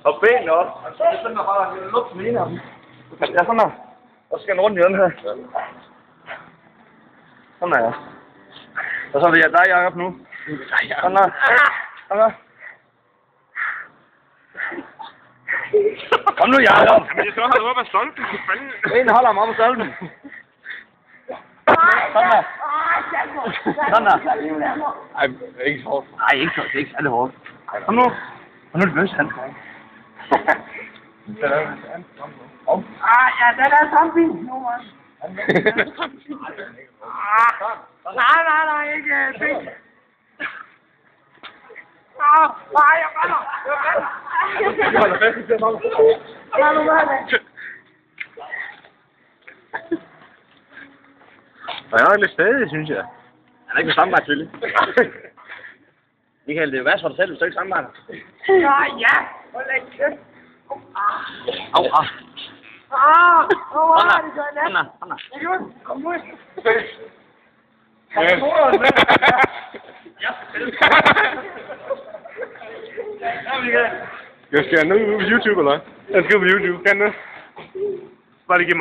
Og benene også. Det er sådan, der bare lugt den ene af dem. Ja, sådan der. Og så skal den rundt i den her. Sådan der, ja. Og så er det dig, Jacob, nu. Sådan der. Sådan der. Kom nu, Jacob. Men jeg så har du op af stolpen. En holder ham op af stolpen. Sådan der. Sådan der. Ej, ikke så hårdt. Nej, ikke så. Det er ikke særlig hårdt. Kom nu. Og nu er det bøs, han skal. Ja, den er zombie nu, man. Nej, ikke fint. Nej, jeg brænder. Lad nu være det. Jeg er lidt stadig, synes jeg. Han er ikke med samarbejde, selvfølgelig. Michael, det er jo værst for dig selv, hvis du ikke samarbejder. Ja. Hold da kæft. Au, au. Hvor er det så i nat? Anna. Kom ud. Jeg skal nu ud på YouTube, eller hvad? Jeg skal ud på YouTube. Kan du? Bare lige give mig.